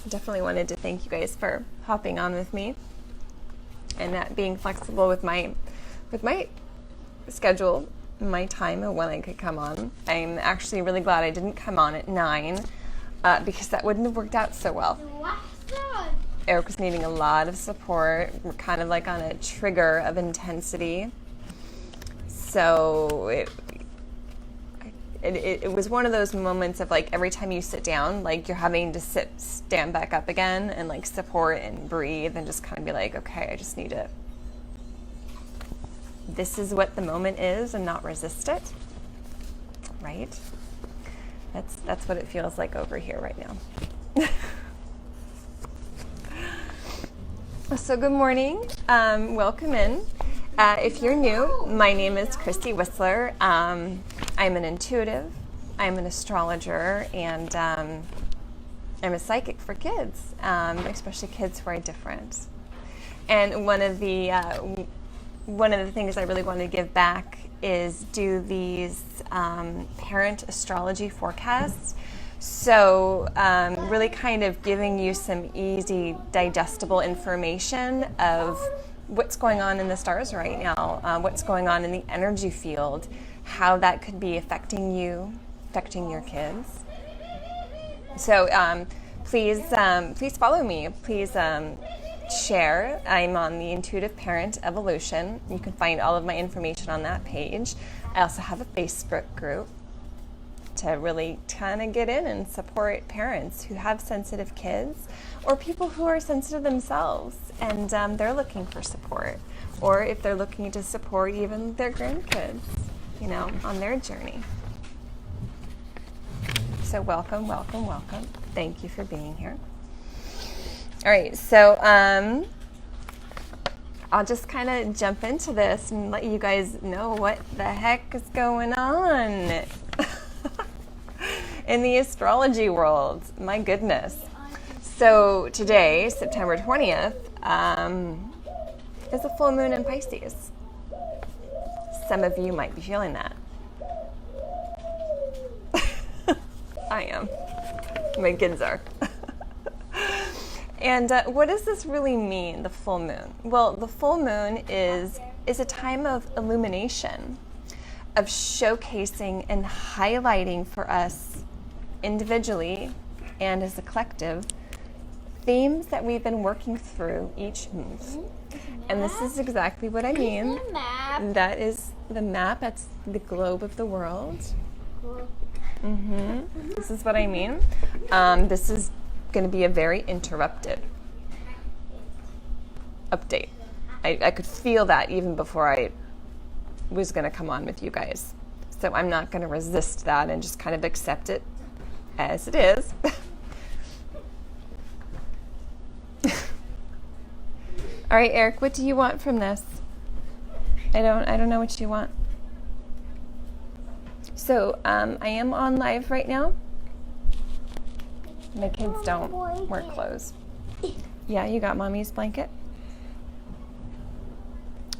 Definitely wanted to thank you guys for hopping on with me and being flexible with my schedule, my time of when I could come on. I'm actually really glad I didn't come on at 9 because that wouldn't have worked out so well. Eric was needing a lot of support. We're kind of like on a trigger of intensity. So it was one of those moments of like every time you sit down, like you're having to stand back up again and like support and breathe and just kind of be like, okay, I just need to, this is what the moment is and not resist it, right? That's what it feels like over here right now. So good morning, welcome in. If you're new, my name is Christy Whistler. I'm an intuitive, I'm an astrologer, and I'm a psychic for kids, especially kids who are different. And one of the things I really want to give back is do these Parent-Astrology forecasts. So really kind of giving you some easy, digestible information of what's going on in the stars right now, what's going on in the energy field, how that could be affecting you, affecting your kids. So please follow me. Please share. I'm on the Intuitive Parent Evolution. You can find all of my information on that page. I also have a Facebook group to really kind of get in and support parents who have sensitive kids or people who are sensitive themselves and they're looking for support, or if they're looking to support even their grandkids, on their journey. So welcome, welcome, welcome. Thank you for being here. All right, so I'll just kind of jump into this and let you guys know what the heck is going on in the astrology world. My goodness. So today, September 20th, is a full moon in Pisces. Some of you might be feeling that. I am. My kids are. And what does this really mean, the full moon? Well, the full moon is a time of illumination, of showcasing and highlighting for us individually and as a collective themes that we've been working through each month. And this is exactly what I mean. That is the map. That's the globe of the world. This is what I mean. This is going to be a very interrupted update. I could feel that even before I was going to come on with you guys. So I'm not going to resist that and just kind of accept it as it is. All right, Eric, what do you want from this? I don't know what you want. So I am on live right now. My kids don't wear clothes. Yeah, you got mommy's blanket?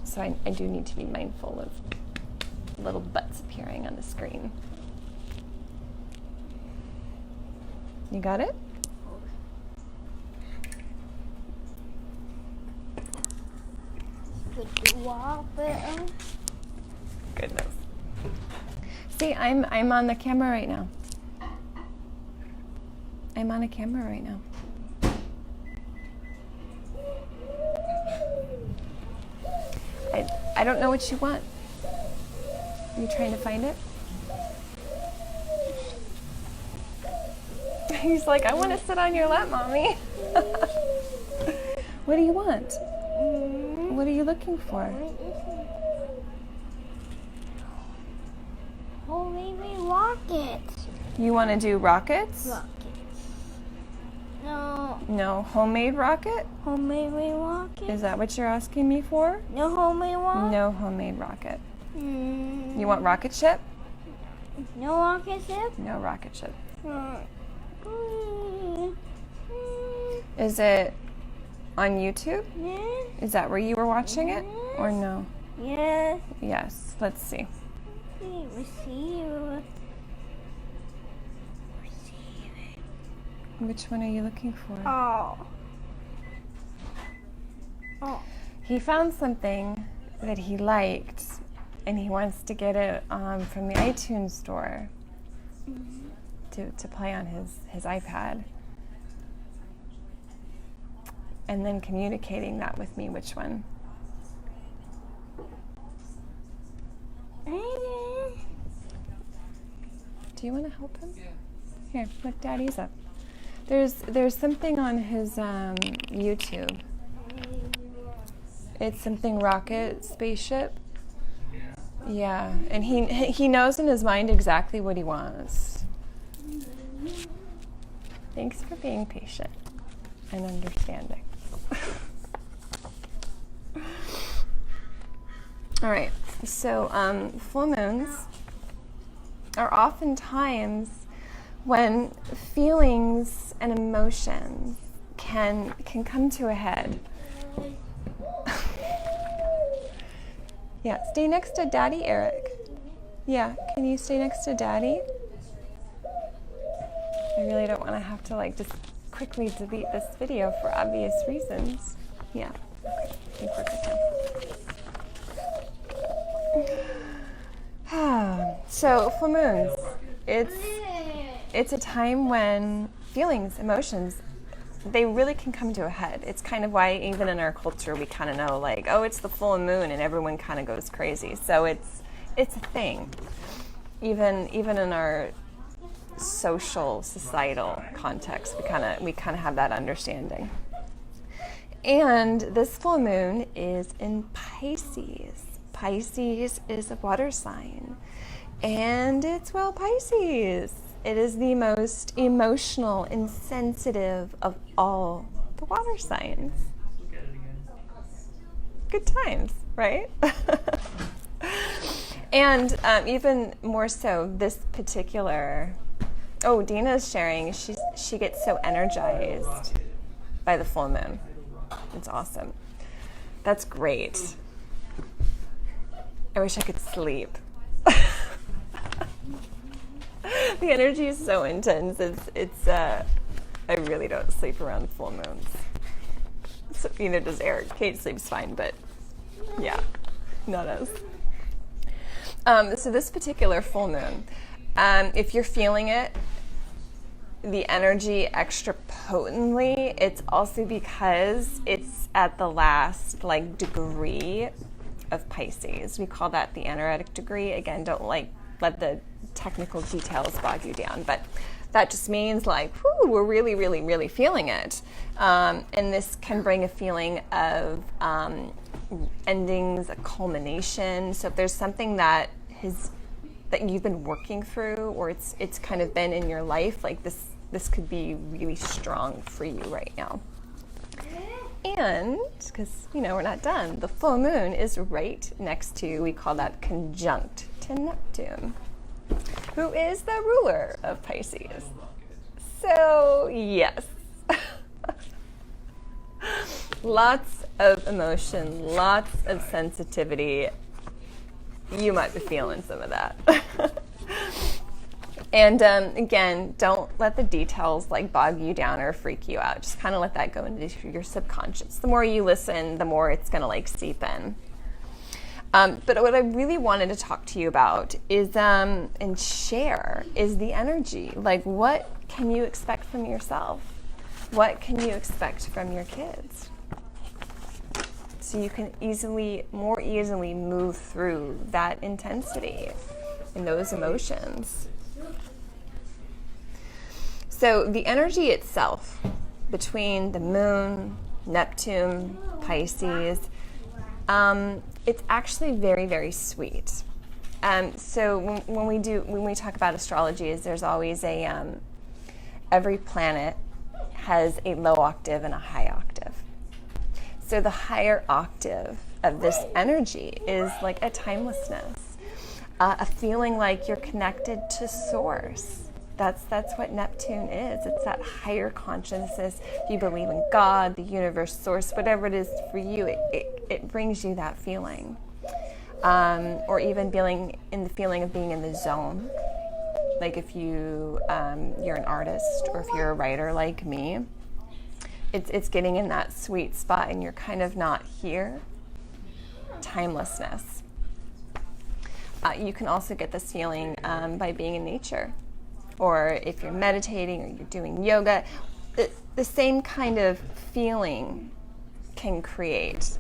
So I do need to be mindful of little butts appearing on the screen. You got it? Goodness. See, I'm on the camera right now. I'm on a camera right now. I don't know what you want. Are you trying to find it? He's like, I want to sit on your lap, Mommy. What do you want? What are you looking for? Oh, maybe rockets. You want to do rockets? Rockets. No. No, homemade rocket? Homemade rocket? Is that what you're asking me for? No homemade rocket? No homemade rocket. You want rocket ship? No rocket ship? No rocket ship. Mm. Is it on YouTube? Yeah. Is that where you were watching it? Or no? Yes. Yes. Let's see. Receive. Which one are you looking for? Oh. Oh. He found something that he liked, and he wants to get it from the iTunes store to play on his iPad. And then communicating that with me, which one? Do you want to help him? Here, look, Daddy's up. There's something on his YouTube. It's something rocket, spaceship. Yeah, and he knows in his mind exactly what he wants. Thanks for being patient and understanding. All right, so full moons are oftentimes when feelings and emotions can come to a head. Yeah, stay next to Daddy, Eric. Yeah, can you stay next to Daddy? I really don't want to have to just quickly delete this video for obvious reasons. Yeah, okay, I think we're good now. So full moons, it's a time when feelings, emotions, they really can come to a head. It's kind of why even in our culture we kind of know oh, it's the full moon and everyone kind of goes crazy. So it's a thing. Even in our social, societal context, we kind of have that understanding. And this full moon is in Pisces. Pisces is a water sign. And it's Pisces. It is the most emotional and sensitive of all the water signs. Good times, right? And even more so, this particular... Oh, Dina's sharing. She gets so energized by the full moon. It's awesome. That's great. I wish I could sleep. The energy is so intense. I really don't sleep around full moons. So neither does Eric. Kate sleeps fine, but yeah, not us. So this particular full moon, if you're feeling it, the energy extra potently, it's also because it's at the last degree of Pisces. We call that the aneretic degree. Again, don't let the technical details bog you down, but that just means we're really, really, really feeling it. And this can bring a feeling of endings, a culmination. So if there's something that you've been working through, or it's kind of been in your life, this could be really strong for you right now. And because we're not done, the full moon is right next to, we call that conjunct to Neptune, who is the ruler of Pisces. So yes, lots of emotion, lots of sensitivity. You might be feeling some of that. And again, don't let the details bog you down or freak you out. Just kind of let that go into your subconscious. The more you listen, the more it's going to seep in. But what I really wanted to talk to you about is and share is the energy. What can you expect from yourself? What can you expect from your kids? So you can more easily move through that intensity and those emotions. So the energy itself between the moon, Neptune, Pisces, it's actually very, very sweet. So when we talk about astrology, there's always every planet has a low octave and a high octave. So the higher octave of this energy is a timelessness, a feeling you're connected to source. That's what Neptune is. It's that higher consciousness. If you believe in God, the universe, source, whatever it is for you, it brings you that feeling. Or even feeling in the feeling of being in the zone. Like if you're an artist, or if you're a writer like me, it's getting in that sweet spot and you're kind of not here. Timelessness. You can also get this feeling by being in nature, or if you're meditating or you're doing yoga. The same kind of feeling can create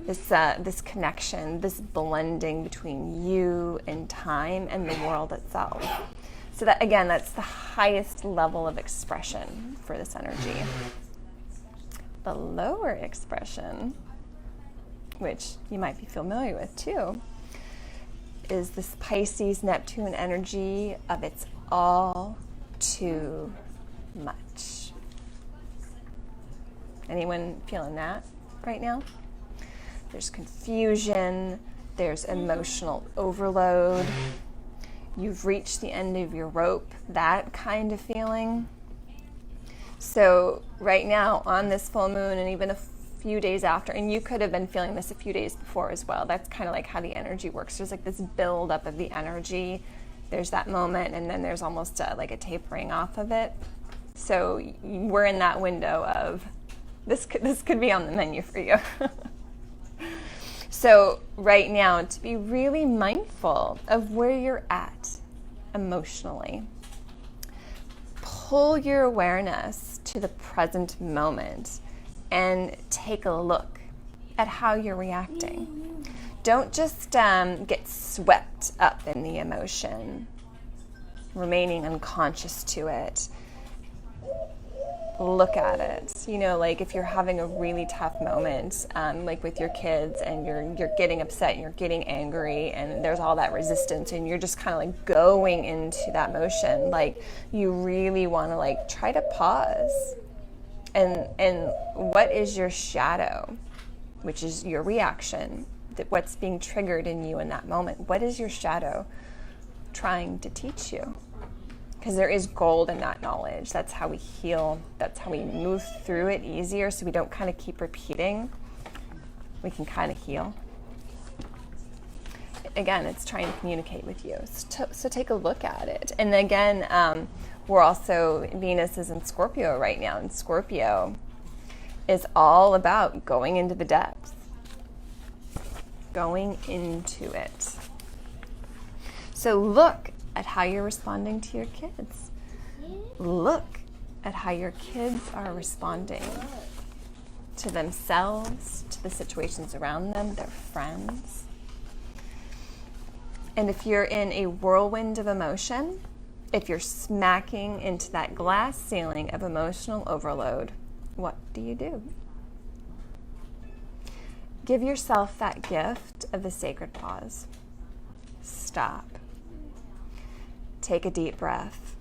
this connection, this blending between you and time and the world itself. So that, again, that's the highest level of expression for this energy. The lower expression, which you might be familiar with too, is this Pisces Neptune energy of it's all too much. Anyone feeling that right now? There's confusion, there's emotional overload, you've reached the end of your rope, that kind of feeling. So right now on this full moon, and even a few days after, and you could have been feeling this a few days before as well, that's kind of like how the energy works. There's like this build up of the energy, there's that moment, and then there's almost like a tapering off of it. So we're in that window of this could be on the menu for you. So right now, to be really mindful of where you're at emotionally. Pull your awareness to the present moment and take a look at how you're reacting. Don't just get swept up in the emotion, remaining unconscious to it. Look at it. You know, like if you're having a really tough moment, like with your kids, and you're getting upset and you're getting angry, and there's all that resistance, and you're just kind of like going into that motion. Like you really want to like try to pause. And what is your shadow, which is your reaction, what's being triggered in you in that moment? What is your shadow trying to teach you? Because there is gold in that knowledge. That's how we heal. That's how we move through it easier, so we don't kind of keep repeating. We can kind of heal. Again, it's trying to communicate with you. So take a look at it. And again, we're also, Venus is in Scorpio right now, and Scorpio is all about going into the depths. Going into it. So look at how you're responding to your kids. Look at how your kids are responding to themselves, to the situations around them, their friends. And if you're in a whirlwind of emotion, if you're smacking into that glass ceiling of emotional overload, what do? Give yourself that gift of the sacred pause. Stop. Take a deep breath.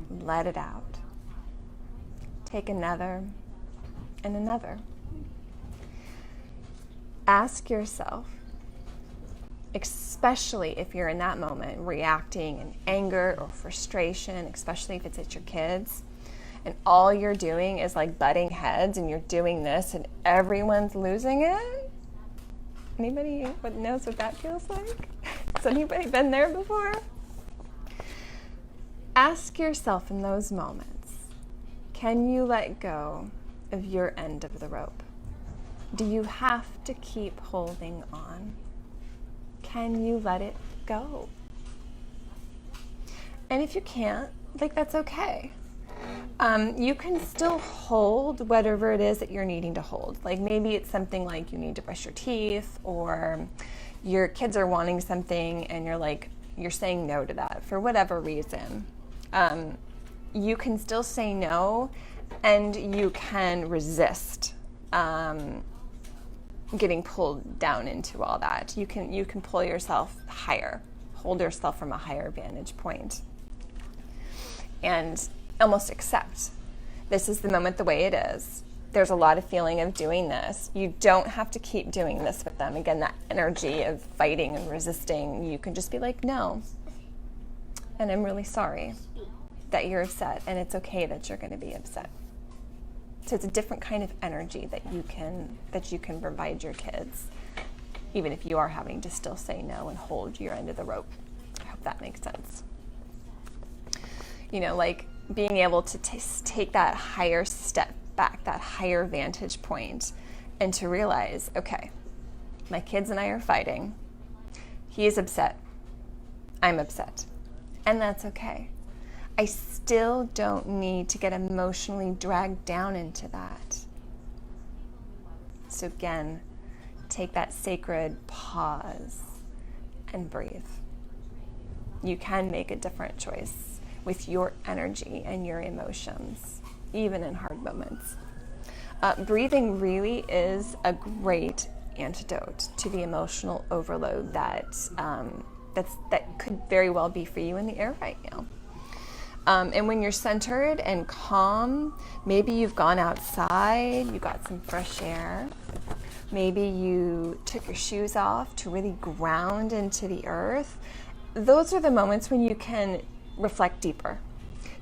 Let it out. Take another and another. Ask yourself, especially if you're in that moment reacting in anger or frustration, especially if it's at your kids, and all you're doing is like butting heads, and you're doing this and everyone's losing it. Anybody knows what that feels like? Has anybody been there before? Ask yourself in those moments, can you let go of your end of the rope? Do you have to keep holding on? Can you let it go? And if you can't, like, that's okay. You can still hold whatever it is that you're needing to hold. Like maybe it's something like you need to brush your teeth, or your kids are wanting something and you're saying no to that for whatever reason. You can still say no, and you can resist getting pulled down into all that. You can pull yourself higher, hold yourself from a higher vantage point, and almost accept this is the moment the way it is. There's a lot of feeling of doing this. You don't have to keep doing this with them. Again, that energy of fighting and resisting, you can just be like, no. And I'm really sorry that you're upset, and it's okay that you're going to be upset. So it's a different kind of energy that you can provide your kids, even if you are having to still say no and hold your end of the rope. I hope that makes sense. like being able to take that higher step back, that higher vantage point, and to realize, okay, my kids and I are fighting. He is upset. I'm upset. And that's okay. I still don't need to get emotionally dragged down into that. So again, take that sacred pause and breathe. You can make a different choice with your energy and your emotions, even in hard moments. Breathing really is a great antidote to the emotional overload that could very well be for you in the air right now. And when you're centered and calm, maybe you've gone outside, you got some fresh air. Maybe you took your shoes off to really ground into the earth. Those are the moments when you can reflect deeper.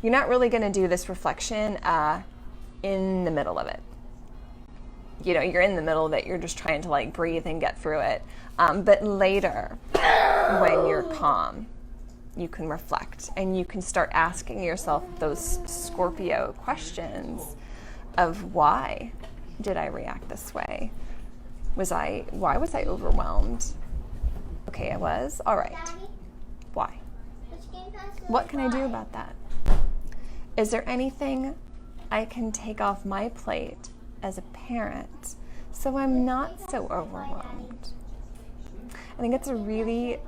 You're not really going to do this reflection in the middle of it. You're in the middle of it, you're just trying to like breathe and get through it. But later, when you're calm, you can reflect and you can start asking yourself those Scorpio questions of why did I react this way? Why was I overwhelmed? Okay, I was. All right. Why? What can I do about that? Is there anything I can take off my plate as a parent so I'm not so overwhelmed? I think it's a really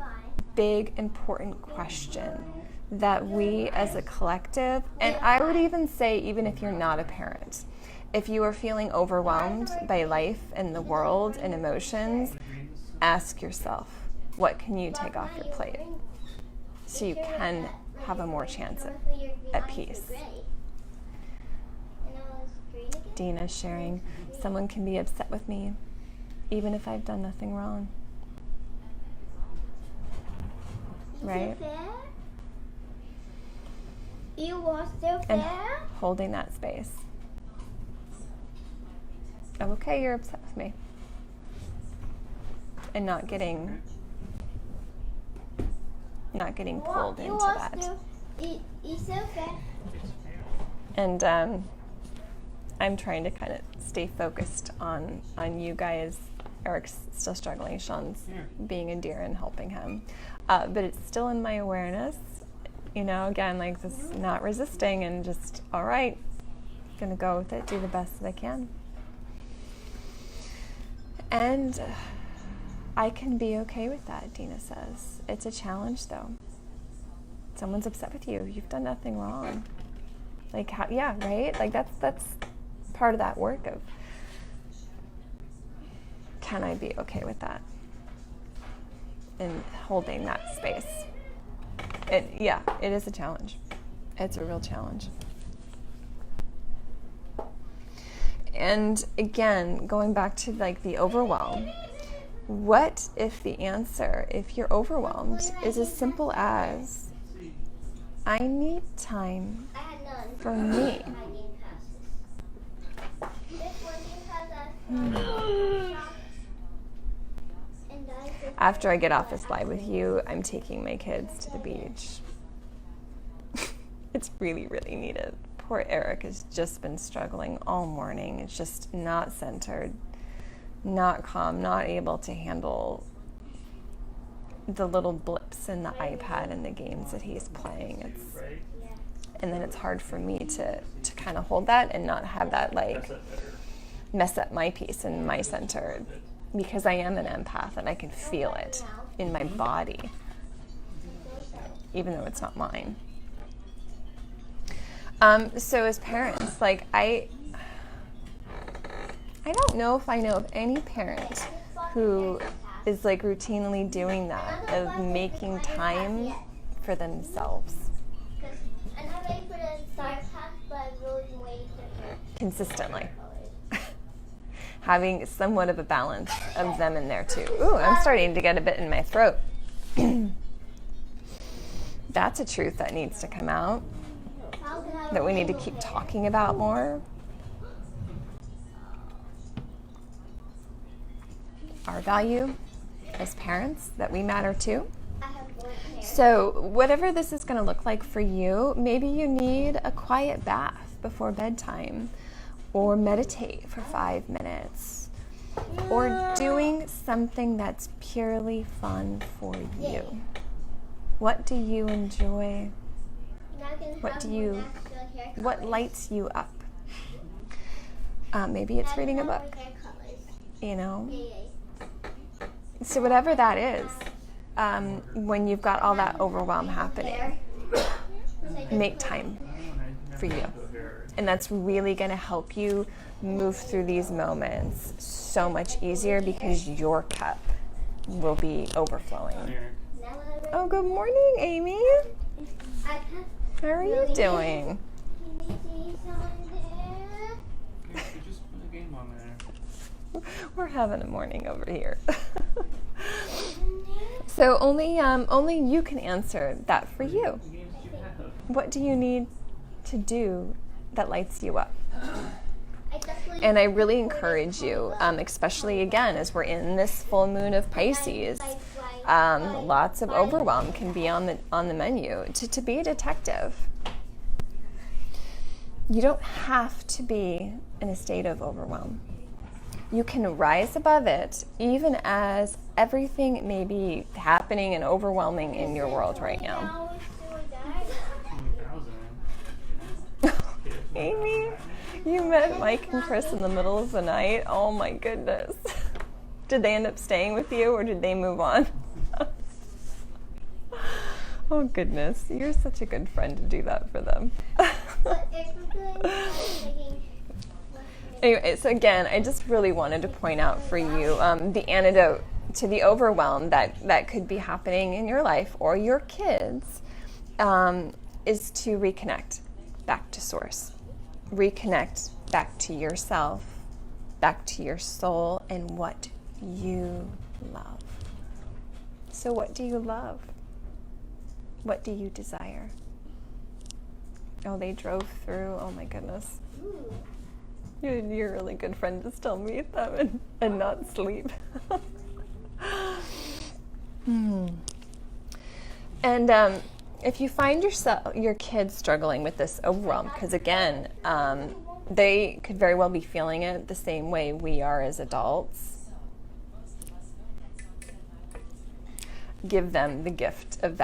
big, important question that we as a collective, and I would even say even if you're not a parent, if you are feeling overwhelmed by life and the world and emotions, ask yourself, what can you take off your plate so you can have a more chance at peace? Dina's sharing, someone can be upset with me even if I've done nothing wrong. Right? You was still fair? And holding that space. Okay, you're upset with me. And not getting pulled into that. You still fair? And I'm trying to kind of stay focused on you guys. Eric's still struggling. Sean's being a dear and helping him. But it's still in my awareness, again, like this, not resisting and just, all right, gonna go with it, do the best that I can. And I can be okay with that, Dina says. It's a challenge though. Someone's upset with you. You've done nothing wrong. Like, yeah, right? Like that's part of that work of, can I be okay with that? And holding that space. It is a challenge. It's a real challenge. And again, going back to like the overwhelm, what if the answer, if you're overwhelmed, is as simple as, I need time for me. After I get off this live with you, I'm taking my kids to the beach. It's really, really needed. Poor Eric has just been struggling all morning. It's just not centered, not calm, not able to handle the little blips in the iPad and the games that he's playing. And then it's hard for me to kind of hold that and not have that like mess up my peace and my center, because I am an empath and I can feel it in my body, even though it's not mine. So as parents, like I don't know if I know of any parent who is like routinely doing that, of making time for themselves consistently. Having somewhat of a balance of them in there too. Ooh, I'm starting to get a bit in my throat. That's a truth that needs to come out, that we need to keep talking about more. Our value as parents, that we matter too. So whatever this is going to look like for you, maybe you need a quiet bath before bedtime, or meditate for 5 minutes, or doing something that's purely fun for you. What do you enjoy? What lights you up? Maybe it's reading a book, you know? So whatever that is, when you've got all that overwhelm happening, make time for you. And that's really going to help you move through these moments so much easier, because your cup will be overflowing. Oh, good morning, Amy. How are you doing? We're having a morning over here. So only you can answer that for you. What do you need to do that lights you up? And I really encourage you, especially again as we're in this full moon of Pisces, lots of overwhelm can be on the menu. To be a detective, you don't have to be in a state of overwhelm. You can rise above it, even as everything may be happening and overwhelming in your world right now. Amy, you met Mike and Chris in the middle of the night. Oh my goodness. Did they end up staying with you, or did they move on? Oh goodness, you're such a good friend to do that for them. Anyway, so again, I just really wanted to point out for you the antidote to the overwhelm that could be happening in your life or your kids is to reconnect back to source. Reconnect back to yourself, back to your soul, and what you love. So what do you love? What do you desire? Oh, they drove through. Oh my goodness. You're a really good friend to still meet them and not sleep. And if you find your kids struggling with this overwhelm, because again, they could very well be feeling it the same way we are as adults, give them the gift of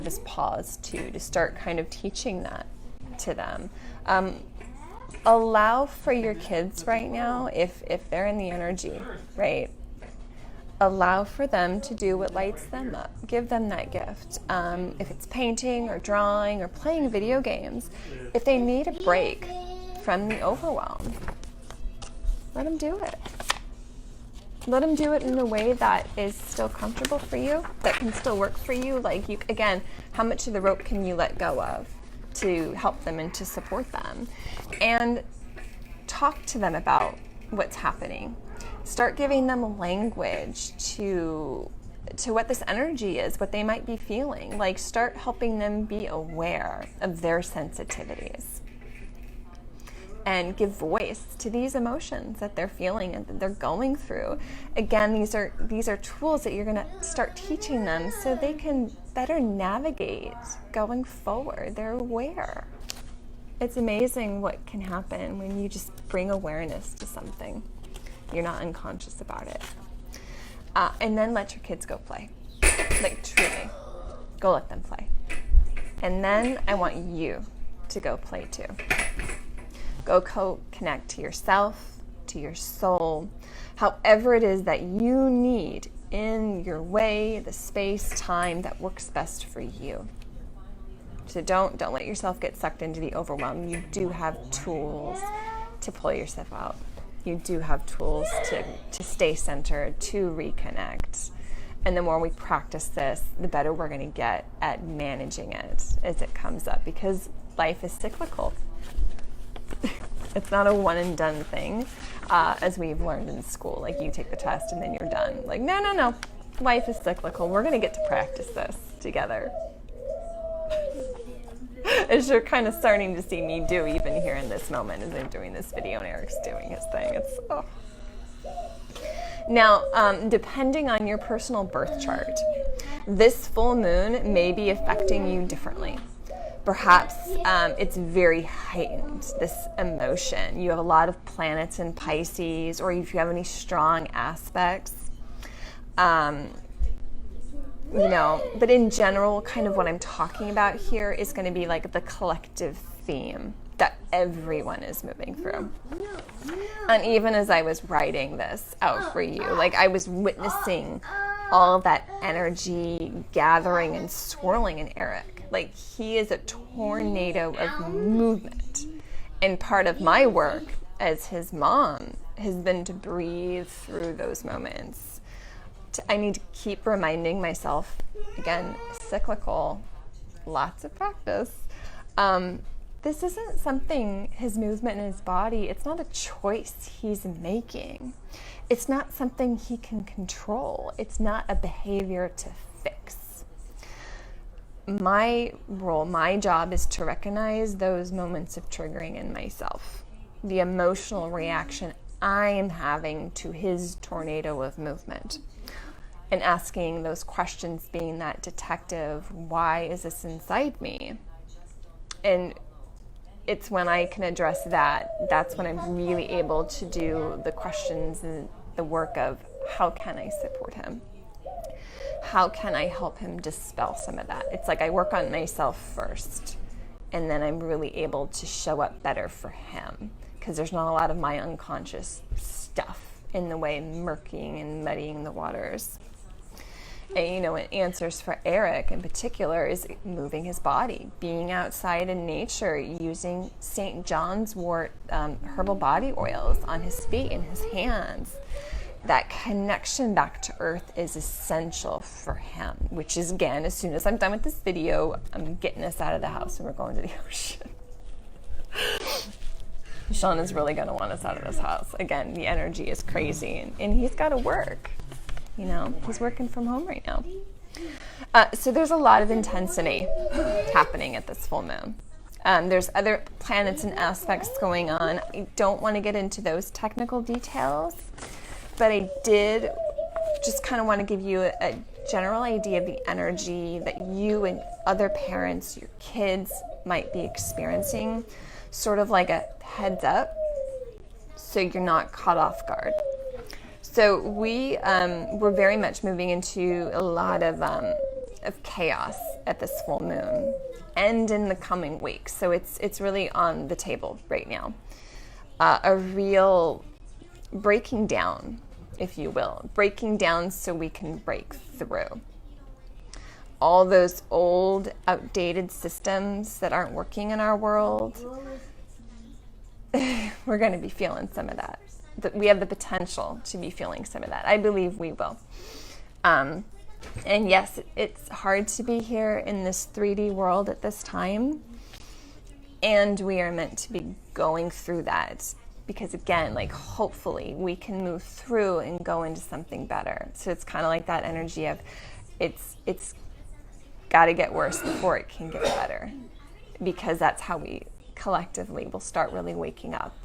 this pause too, to start kind of teaching that to them. Allow for your kids right now, if they're in the energy, right? Allow for them to do what lights them up. Give them that gift. If it's painting or drawing or playing video games, if they need a break from the overwhelm, let them do it. Let them do it in a way that is still comfortable for you, that can still work for you. Like, you, again, how much of the rope can you let go of to help them and to support them? And talk to them about what's happening. Start giving them language to what this energy is, what they might be feeling. Like, start helping them be aware of their sensitivities and give voice to these emotions that they're feeling and that they're going through. Again, these are tools that you're going to start teaching them so they can better navigate going forward. They're aware. It's amazing what can happen when you just bring awareness to something. You're not unconscious about it. And then let your kids go play. Like, truly. Go let them play. And then I want you to go play too. Go connect to yourself, to your soul, however it is that you need in your way, the space, time that works best for you. So don't let yourself get sucked into the overwhelm. You do have tools to pull yourself out. You do have tools to stay centered, to reconnect. And the more we practice this, the better we're going to get at managing it as it comes up, because life is cyclical. It's not a one and done thing, as we've learned in school. Like, you take the test and then you're done. Like, no. Life is cyclical. We're going to get to practice this together. As you're kind of starting to see me do even here in this moment as I'm doing this video and Eric's doing his thing. Now, depending on your personal birth chart, This full moon may be affecting you differently. Perhaps it's very heightened, this emotion. You have a lot of planets in Pisces, or if you have any strong aspects. But in general, kind of what I'm talking about here is going to be like the collective theme that everyone is moving through. And even as I was writing this out for you, like I was witnessing all of that energy gathering and swirling in Eric. Like he is a tornado of movement. And part of my work as his mom has been to breathe through those moments. I need to keep reminding myself, again, cyclical, lots of practice. This isn't something, his movement in his body, it's not a choice he's making. It's not something he can control. It's not a behavior to fix. My role, my job is to recognize those moments of triggering in myself, the emotional reaction I am having to his tornado of movement. And asking those questions, being that detective, why is this inside me? And it's when I can address that's when I'm really able to do the questions and the work of how can I support him? How can I help him dispel some of that? It's like I work on myself first, and then I'm really able to show up better for him, because there's not a lot of my unconscious stuff in the way murkying and muddying the waters. And, answers for Eric in particular is moving his body, being outside in nature, using St. John's wort herbal body oils on his feet and his hands. That connection back to earth is essential for him, which is, again, as soon as I'm done with this video, I'm getting us out of the house and we're going to the ocean. Sean is really going to want us out of this house. Again, the energy is crazy, and he's got to work. He's working from home right now. So there's a lot of intensity happening at this full moon. There's other planets and aspects going on. I don't want to get into those technical details, but I did just kind of want to give you a general idea of the energy that you and other parents, your kids, might be experiencing, sort of like a heads up, so you're not caught off guard. So we're very much moving into a lot of chaos at this full moon and in the coming weeks. So it's really on the table right now. A real breaking down, if you will. Breaking down so we can break through. All those old, outdated systems that aren't working in our world, we're going to be feeling some of that. We have the potential to be feeling some of that. I believe we will. And yes, it's hard to be here in this 3D world at this time. And we are meant to be going through that. Because again, hopefully we can move through and go into something better. So it's kind of like that energy of it's got to get worse before it can get better. Because that's how we collectively will start really waking up.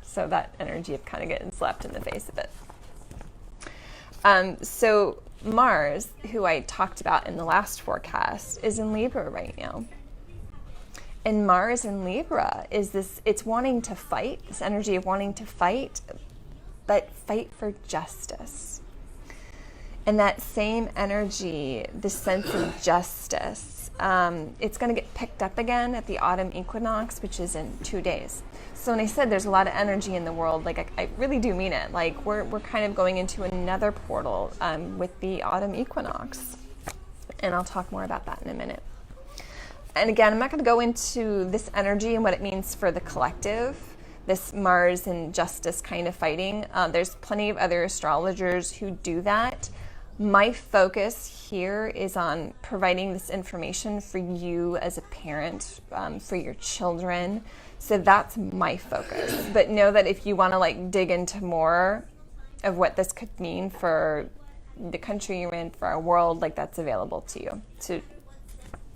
So that energy of kind of getting slapped in the face a bit. So Mars, who I talked about in the last forecast, is in Libra right now. And Mars in Libra is it's wanting to fight, this energy of wanting to fight, but fight for justice. And that same energy, the sense of justice, it's going to get picked up again at the autumn equinox, which is in 2 days. So when I said there's a lot of energy in the world, I really do mean it. We're kind of going into another portal with the autumn equinox. And I'll talk more about that in a minute. And again, I'm not going to go into this energy and what it means for the collective, this Mars and justice kind of fighting. There's plenty of other astrologers who do that. My focus here is on providing this information for you as a parent, for your children. So that's my focus. But know that if you want to dig into more of what this could mean for the country you're in, for our world, that's available to you. So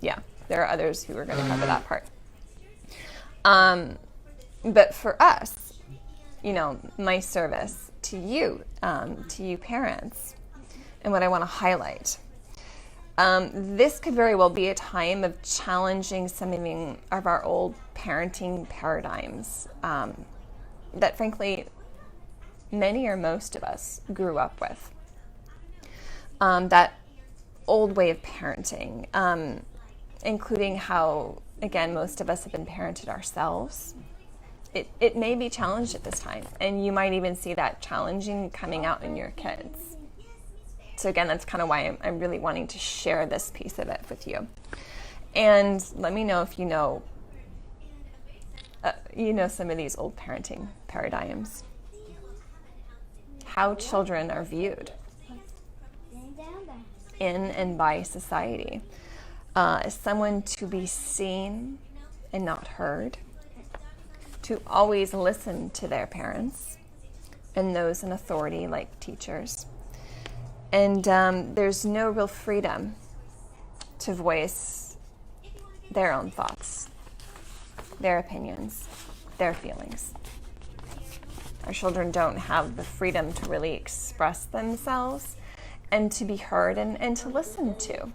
yeah, there are others who are going to cover that part. But for us, my service to you parents, and what I want to highlight. This could very well be a time of challenging some of our old parenting paradigms that, frankly, many or most of us grew up with. That old way of parenting, including how, again, most of us have been parented ourselves. It may be challenged at this time, and you might even see that challenging coming out in your kids. So again, that's kind of why I'm really wanting to share this piece of it with you. And let me know if you know some of these old parenting paradigms. How children are viewed in and by society. As someone to be seen and not heard. To always listen to their parents and those in authority like teachers. And there's no real freedom to voice their own thoughts, their opinions, their feelings. Our children don't have the freedom to really express themselves and to be heard and to listen to.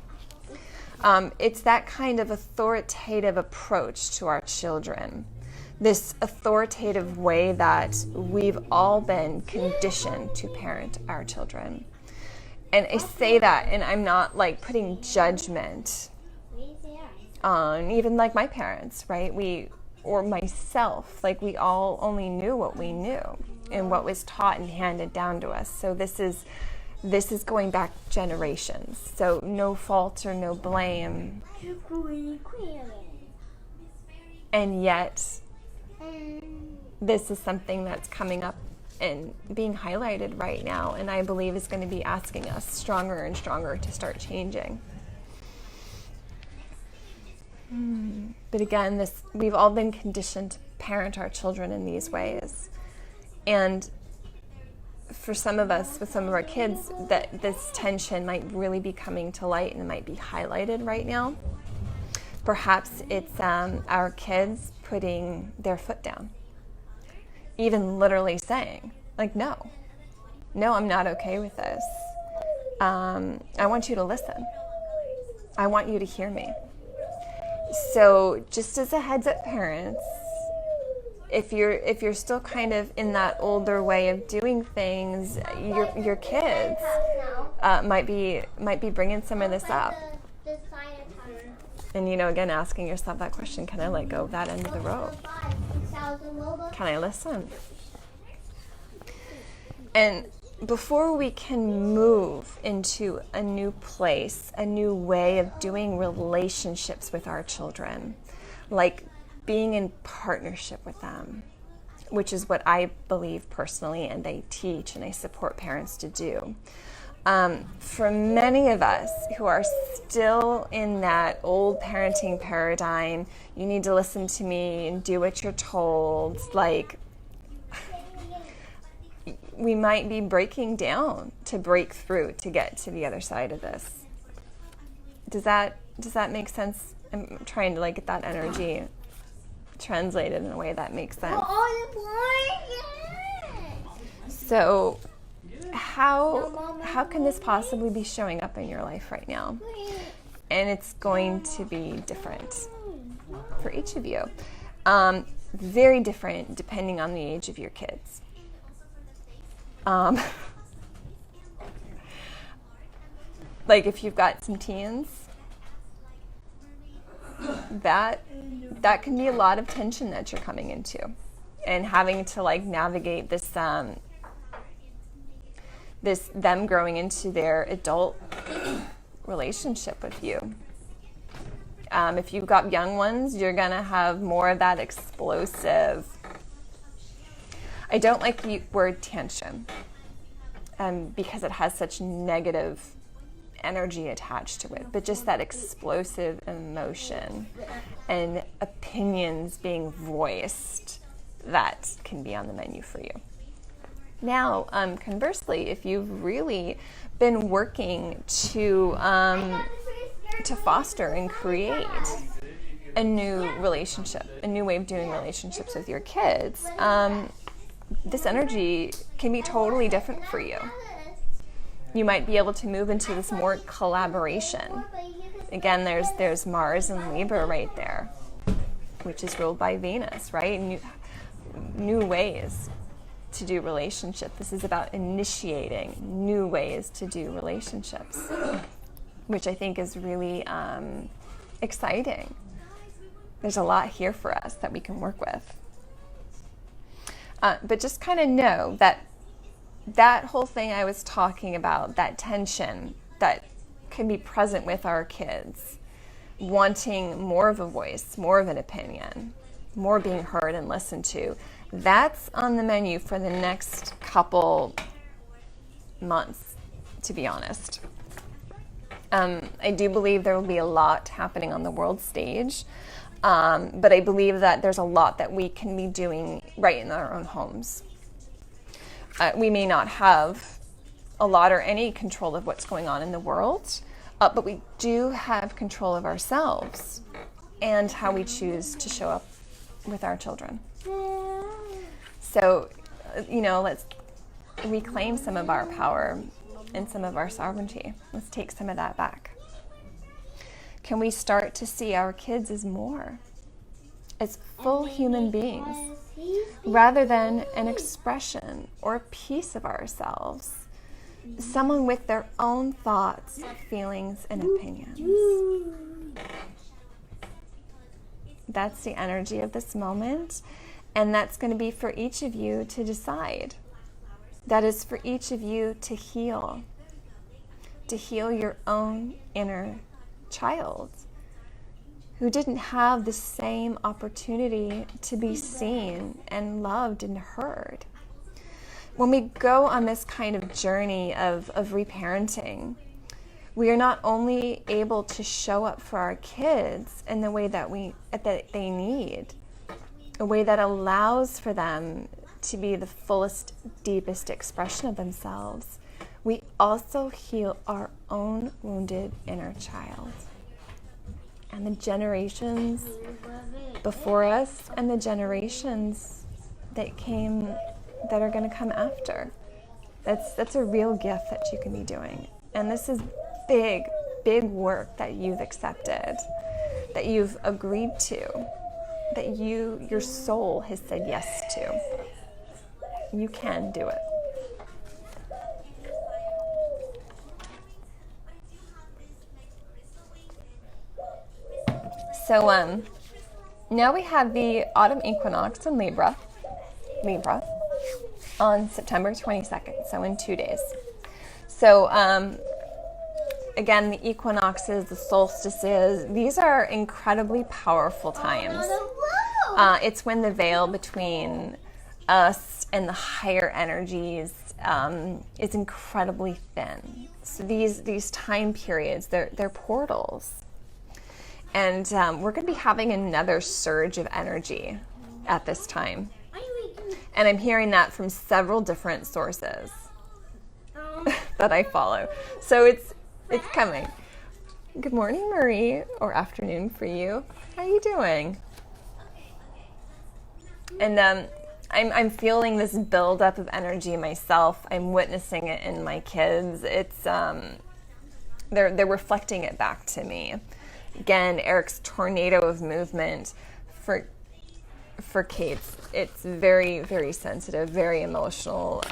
It's that kind of authoritative approach to our children. This authoritative way that we've all been conditioned to parent our children. And I say that, and I'm not like putting judgment on even like my parents, right? Or myself, like we all only knew what we knew and what was taught and handed down to us. So this is going back generations. So no fault or no blame. And yet, this is something that's coming up and being highlighted right now, and I believe is going to be asking us stronger and stronger to start changing. But again, we've all been conditioned to parent our children in these ways. And for some of us, with some of our kids, that this tension might really be coming to light and it might be highlighted right now. Perhaps it's our kids putting their foot down. Even literally saying, like, no, I'm not okay with this. I want you to listen. I want you to hear me. So just as a heads up, parents, if you're still kind of in that older way of doing things, your kids might be bringing some of this up. And again, asking yourself that question: can I let go of that end of the rope? Can I listen? And before we can move into a new place, a new way of doing relationships with our children, like being in partnership with them, which is what I believe personally, and I teach and I support parents to do. For many of us who are still in that old parenting paradigm, you need to listen to me and do what you're told, like, we might be breaking down to break through to get to the other side of this. Does that make sense? I'm trying to get that energy translated in a way that makes sense. So how can this possibly be showing up in your life right now? And it's going to be different for each of you. Very different depending on the age of your kids. Like if you've got some teens, that can be a lot of tension that you're coming into, and having to navigate this them growing into their adult relationship with you. If you've got young ones, you're gonna have more of that explosive. I don't like the word tantrum because it has such negative energy attached to it, but just that explosive emotion and opinions being voiced, that can be on the menu for you. Now, conversely, if you've really been working to foster and create a new relationship, a new way of doing relationships with your kids, this energy can be totally different for you. You might be able to move into this more collaboration. Again, there's Mars and Libra right there, which is ruled by Venus, right? New ways to do relationship. This is about initiating new ways to do relationships, which I think is really exciting. There's a lot here for us that we can work with. But just kind of know that whole thing I was talking about, that tension that can be present with our kids, wanting more of a voice, more of an opinion, more being heard and listened to, that's on the menu for the next couple months, to be honest. I do believe there will be a lot happening on the world stage, but I believe that there's a lot that we can be doing right in our own homes. We may not have a lot or any control of what's going on in the world, but we do have control of ourselves and how we choose to show up with our children. So, let's reclaim some of our power and some of our sovereignty. Let's take some of that back. Can we start to see our kids as more, as full human beings, rather than an expression or a piece of ourselves? Someone with their own thoughts, feelings, and opinions. That's the energy of this moment, and that's going to be for each of you to decide. That is for each of you to heal your own inner child who didn't have the same opportunity to be seen and loved and heard. When we go on this kind of journey of reparenting, we are not only able to show up for our kids in the way that they need, a way that allows for them to be the fullest, deepest expression of themselves, we also heal our own wounded inner child. And the generations before us and the generations that are going to come after. That's a real gift that you can be doing. And this is big, big work that you've accepted, that you've agreed to, that your soul has said yes to. You can do it. So now we have the autumn equinox in Libra, on September 22nd, so in 2 days. So again, the equinoxes, the solstices, these are incredibly powerful times. It's when the veil between us and the higher energies is incredibly thin. So these time periods, they're portals. And we're going to be having another surge of energy at this time. And I'm hearing that from several different sources that I follow. So it's coming. Good morning, Marie, or afternoon for you. How are you doing? And I'm feeling this buildup of energy myself. I'm witnessing it in my kids. It's they're reflecting it back to me. Again, Eric's tornado of movement for Kate's, it's very, very sensitive, very emotional,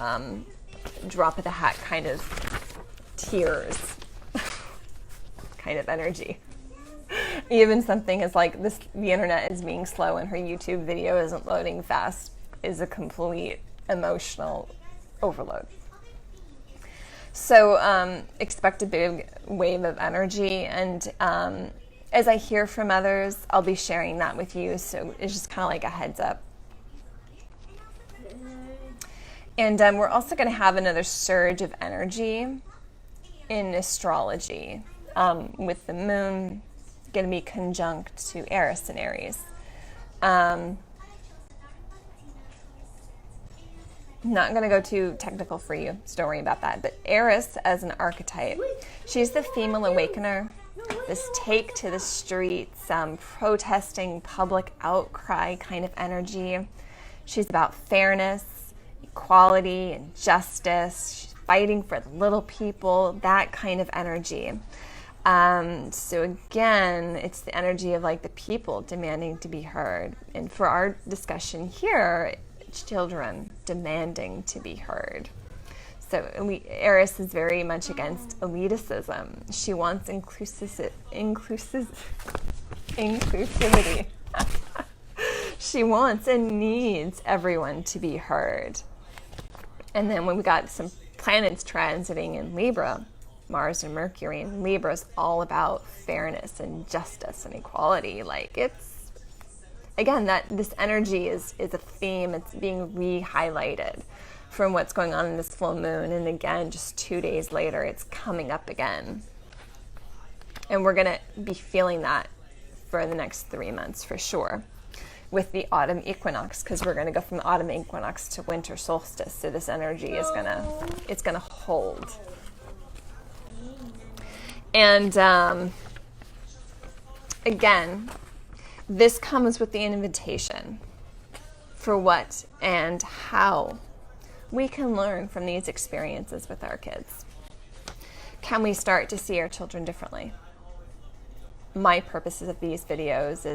drop of the hat kind of tears kind of energy. Even something as like this, the internet is being slow and her YouTube video isn't loading fast, is a complete emotional overload. So expect a big wave of energy, and as I hear from others, I'll be sharing that with you, so it's just kind of like a heads up. And we're also going to have another surge of energy in astrology, with the moon going to be conjunct to Eris in Aries. Not going to go too technical for you, so don't worry about that. But Eris as an archetype, she's the female awakener, this take to the streets, protesting, public outcry kind of energy. She's about fairness, equality, and justice. She's fighting for the little people, that kind of energy. So again, it's the energy of like the people demanding to be heard. And for our discussion here, children demanding to be heard. So Eris is very much against elitism. She wants inclusivity. She wants and needs everyone to be heard. And then when we got some planets transiting in Libra, Mars and Mercury, and Libra is all about fairness and justice and equality. Like it's, again, that this energy is a theme. It's being re-highlighted from what's going on in this full moon. And again, just 2 days later, it's coming up again. And we're going to be feeling that for the next 3 months for sure with the autumn equinox, because we're going to go from the autumn equinox to winter solstice. So this energy is it's going to hold. And again, this comes with the invitation for what and how we can learn from these experiences with our kids. Can we start to see our children differently? My purposes of these videos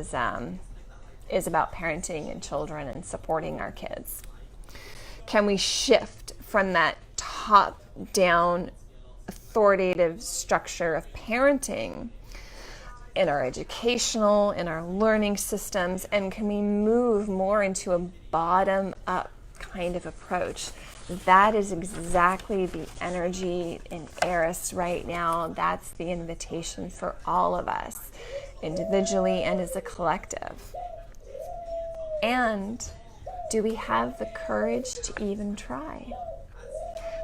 is about parenting and children and supporting our kids. Can we shift from that top-down authoritative structure of parenting in our educational, in our learning systems, and can we move more into a bottom-up kind of approach? That is exactly the energy in Eris right now. That's the invitation for all of us, individually and as a collective. And do we have the courage to even try?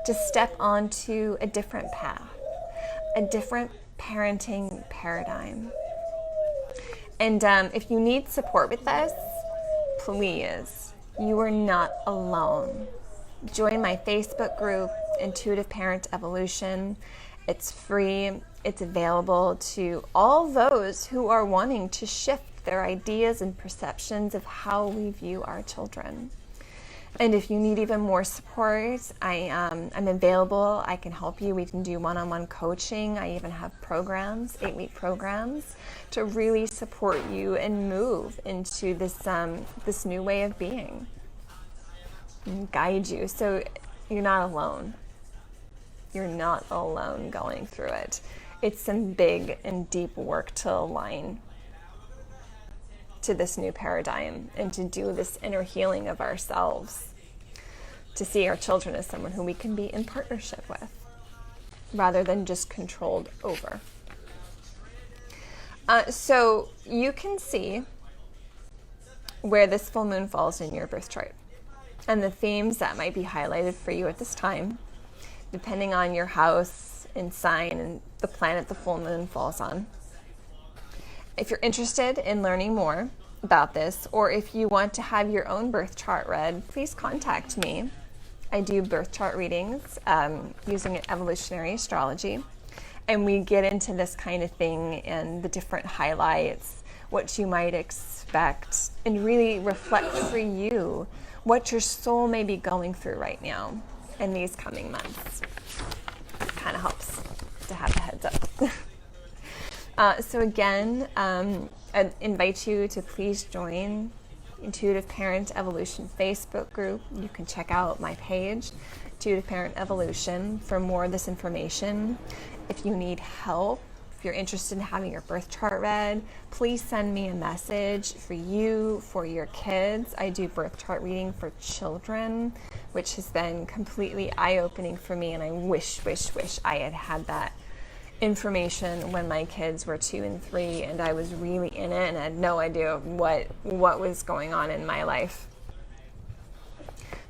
To step onto a different path, a different parenting paradigm. And if you need support with this, please, you are not alone. Join my Facebook group, Intuitive Parent Evolution. It's free. It's available to all those who are wanting to shift their ideas and perceptions of how we view our children. And if you need even more support, I'm available. I can help you. We can do one-on-one coaching. I even have programs, 8-week programs, to really support you and move into this new way of being and guide you. So you're not alone. You're not alone going through it. It's some big and deep work to align to this new paradigm and to do this inner healing of ourselves, to see our children as someone who we can be in partnership with rather than just controlled over. So you can see where this full moon falls in your birth chart and the themes that might be highlighted for you at this time, depending on your house and sign and the planet the full moon falls on. If you're interested in learning more about this, or if you want to have your own birth chart read, please contact me. I do birth chart readings using evolutionary astrology, and we get into this kind of thing and the different highlights, what you might expect, and really reflect for you what your soul may be going through right now in these coming months. It kind of helps to have the heads up. So again, I invite you to please join Intuitive Parent Evolution Facebook group. You can check out my page, Intuitive Parent Evolution, for more of this information. If you need help, if you're interested in having your birth chart read, please send me a message for you, for your kids. I do birth chart reading for children, which has been completely eye-opening for me, and I wish I had had that information when my kids were 2 and 3 and I was really in it and I had no idea what was going on in my life.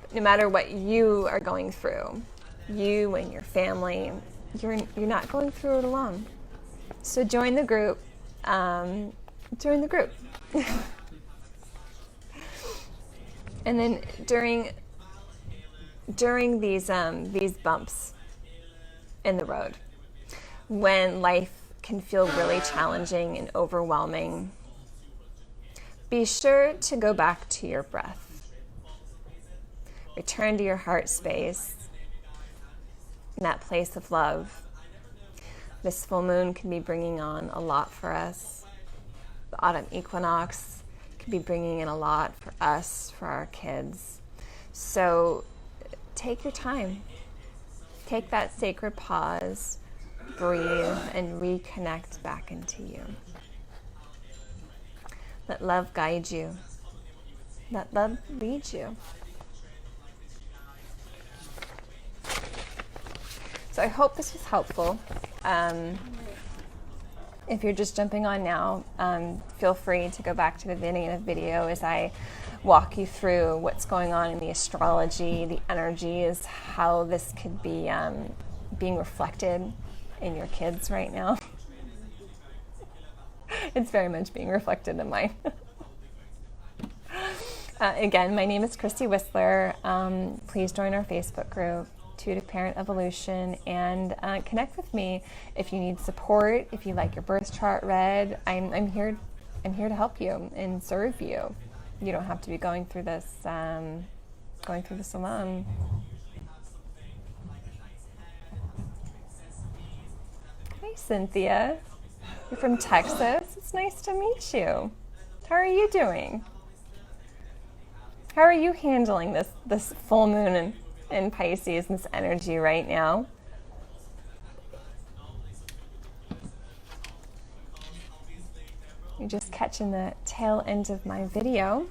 But no matter what you are going through, you and your family, you're not going through it alone. So join the group. And then during these bumps in the road, when life can feel really challenging and overwhelming, be sure to go back to your breath. Return to your heart space. in that place of love. This full moon can be bringing on a lot for us. The autumn equinox can be bringing in a lot for us, for our kids. So take your time. Take that sacred pause, breathe, and reconnect back into you. Let love guide you. Let love lead you. So I hope this was helpful. If you're just jumping on now, feel free to go back to the beginning of the video as I walk you through what's going on in the astrology, the energies, how this could be being reflected in your kids right now. It's very much being reflected in mine. Again, my name is Christy Whistler. Please join our Facebook group, Intuitive Parent Evolution, and connect with me if you need support, if you like your birth chart read. I'm here to help you and serve you. You don't have to be going through this alone. Hi, Cynthia. You're from Texas. It's nice to meet you. How are you doing? How are you handling this full moon in Pisces, this energy right now? You're just catching the tail end of my video.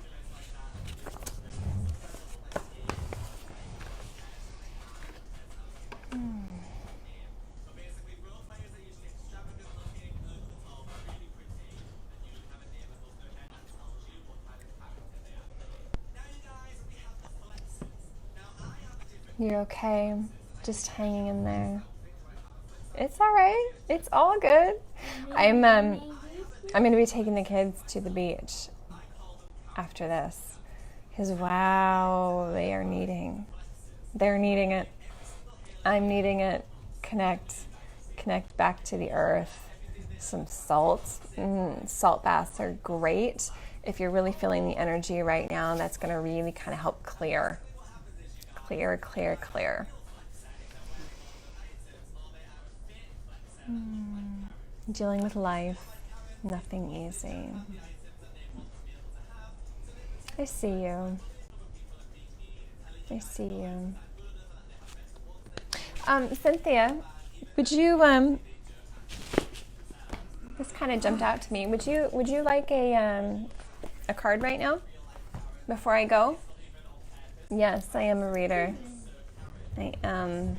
You're okay, just hanging in there. It's all right. It's all good. I'm going to be taking the kids to the beach after this. Because, wow, they're needing it. I'm needing it. Connect back to the earth. Some salt. Salt baths are great. If you're really feeling the energy right now, that's going to really kind of help clear. Dealing with life. Nothing easy. I see you. Cynthia, would you this kind of jumped out to me. Would you like a card right now before I go? Yes, I am a reader. I am.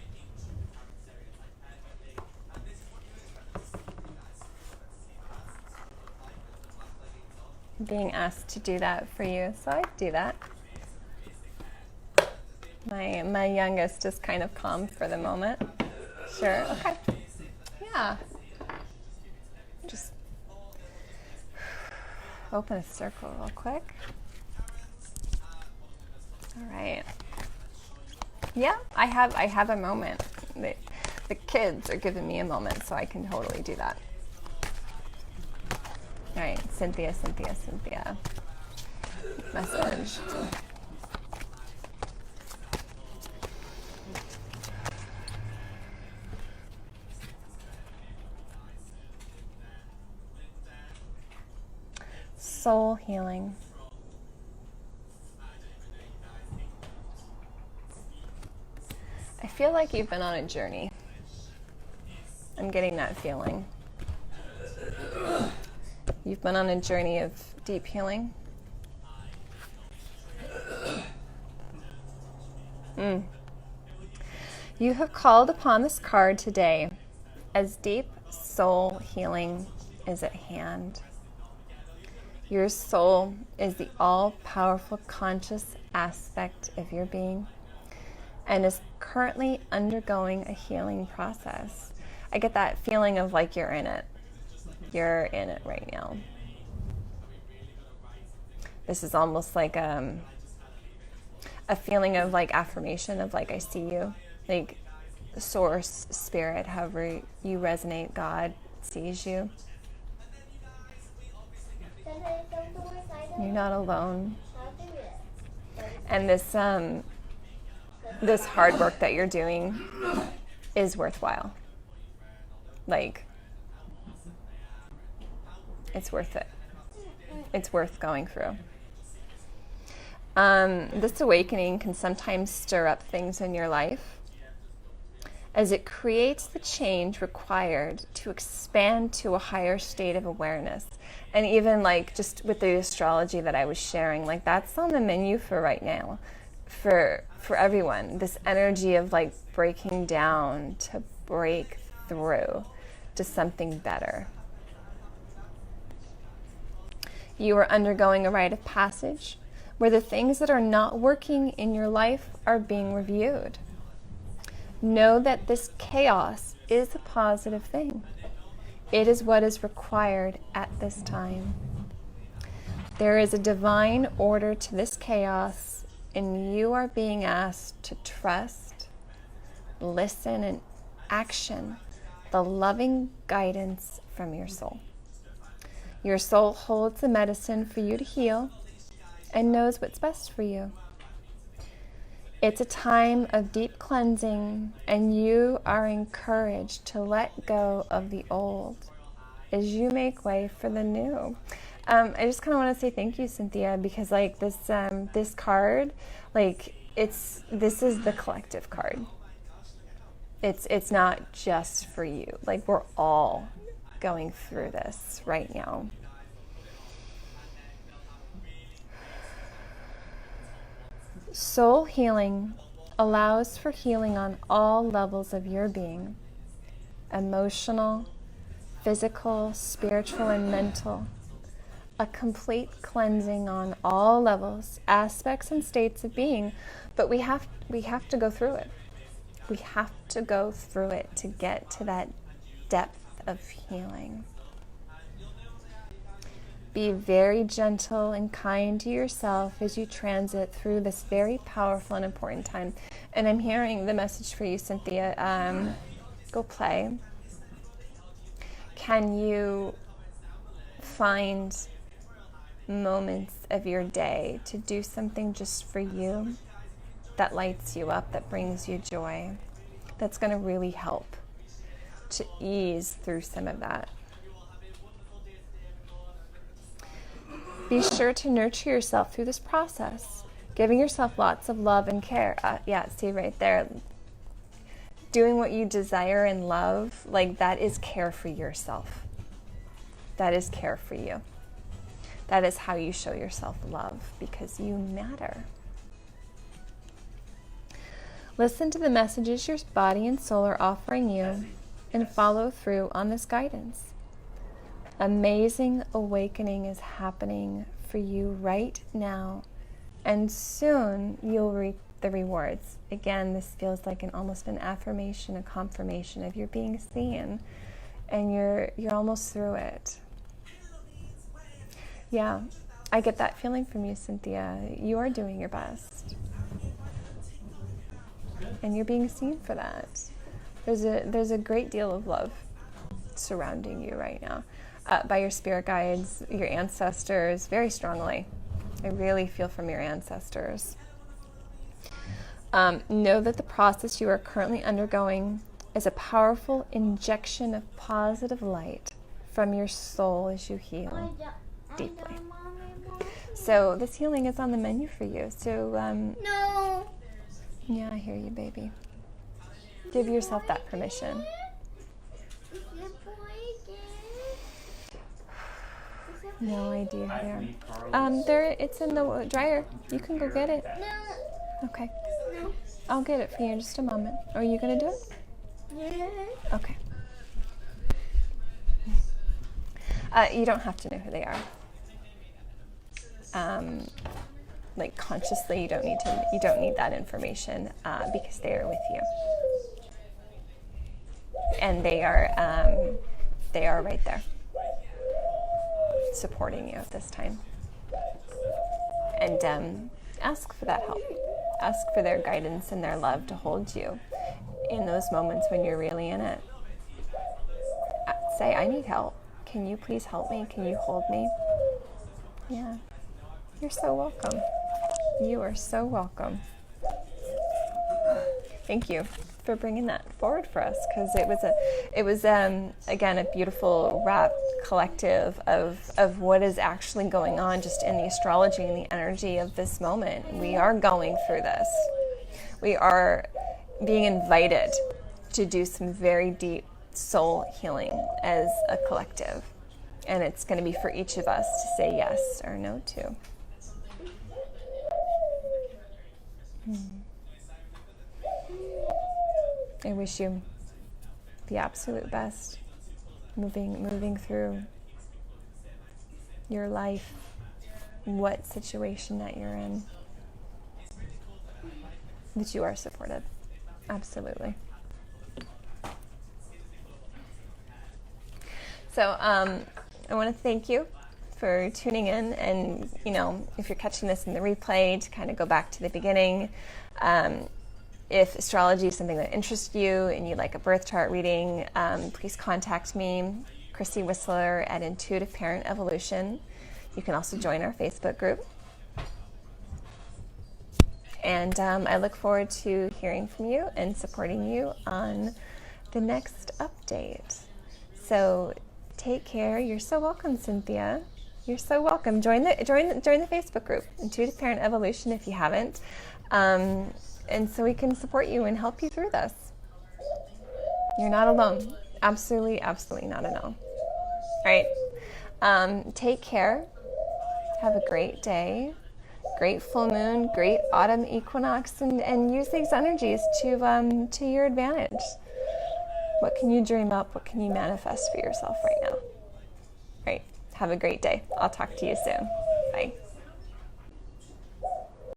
Being asked to do that for you, so I do that. My youngest is kind of calm for the moment. Sure, okay. Yeah. Just open a circle real quick. All right. Yeah, I have a moment. The kids are giving me a moment, so I can totally do that. All right, Cynthia. Message. Soul healing. I feel like you've been on a journey. I'm getting that feeling. You've been on a journey of deep healing. You have called upon this card today as deep soul healing is at hand. Your soul is the all-powerful conscious aspect of your being and is currently undergoing a healing process. I get that feeling of like you're in it. You're in it right now. This is almost like a feeling of like affirmation of like I see you. Like source, spirit, however you resonate, God sees you. You're not alone. And this hard work that you're doing is worthwhile. Like, it's worth it. It's worth going through. This awakening can sometimes stir up things in your life as it creates the change required to expand to a higher state of awareness. And even like just with the astrology that I was sharing, like that's on the menu for right now, for everyone. This energy of like breaking down to break through to something better. You are undergoing a rite of passage where the things that are not working in your life are being reviewed. Know that this chaos is a positive thing. It is what is required at this time. There is a divine order to this chaos, and you are being asked to trust, listen, and action the loving guidance from your soul. Your soul holds the medicine for you to heal and knows what's best for you. It's a time of deep cleansing, and you are encouraged to let go of the old as you make way for the new. I just kind of want to say thank you, Cynthia, because like this card, like this is the collective card. It's not just for you. Like we're all going through this right now. Soul healing allows for healing on all levels of your being: emotional, physical, spiritual, and mental. A complete cleansing on all levels, aspects, and states of being. But we have to go through it. We have to go through it to get to that depth of healing. Be very gentle and kind to yourself as you transit through this very powerful and important time. And I'm hearing the message for you, Cynthia. Go play. Can you find moments of your day to do something just for you that lights you up, that brings you joy, that's going to really help to ease through some of that? Be sure to nurture yourself through this process, giving yourself lots of love and care. Yeah, see right there. Doing what you desire and love, like that is care for yourself. That is care for you. That is how you show yourself love, because you matter. Listen to the messages your body and soul are offering you and follow through on this guidance. Amazing awakening is happening for you right now, and soon you'll reap the rewards. Again, this feels like almost an affirmation, a confirmation of you're being seen, and you're almost through it. Yeah, I get that feeling from you, Cynthia. You are doing your best, and you're being seen for that. There's a great deal of love surrounding you right now. By your spirit guides, your ancestors, very strongly. I really feel from your ancestors. Know that the process you are currently undergoing is a powerful injection of positive light from your soul as you heal deeply. So this healing is on the menu for you. So No. yeah, I hear you, baby. Give yourself that permission. No idea there. It's in the dryer. You can go get it. No. Okay. No. I'll get it for you in just a moment. Are you gonna do it? Yeah. Okay. You don't have to know who they are. Like consciously, you don't need that information because they are with you, and they are right there, supporting you at this time. And ask for that help. Ask for their guidance and their love to hold you in those moments when you're really in it. Say, I need help. Can you please help me? Can you hold me? Yeah. You're so welcome. You are so welcome. Thank you for bringing that forward for us, because it was again a beautiful wrap collective of what is actually going on just in the astrology and the energy of this moment. We are going through this. We are being invited to do some very deep soul healing as a collective, and it's going to be for each of us to say yes or no to. I wish you the absolute best moving through your life, what situation that you're in, that you are supported. Absolutely. So I want to thank you for tuning in, and if you're catching this in the replay, to kind of go back to the beginning. If astrology is something that interests you and you'd like a birth chart reading, please contact me, Christy Whistler at Intuitive Parent Evolution. You can also join our Facebook group. And I look forward to hearing from you and supporting you on the next update. So take care. You're so welcome, Cynthia. You're so welcome. Join the Facebook group, Intuitive Parent Evolution, if you haven't. And so we can support you and help you through this. You're not alone. Absolutely, absolutely not alone. All right. Take care. Have a great day. Great full moon, great autumn equinox, and use these energies to your advantage. What can you dream up? What can you manifest for yourself right now? All right. Have a great day. I'll talk to you soon.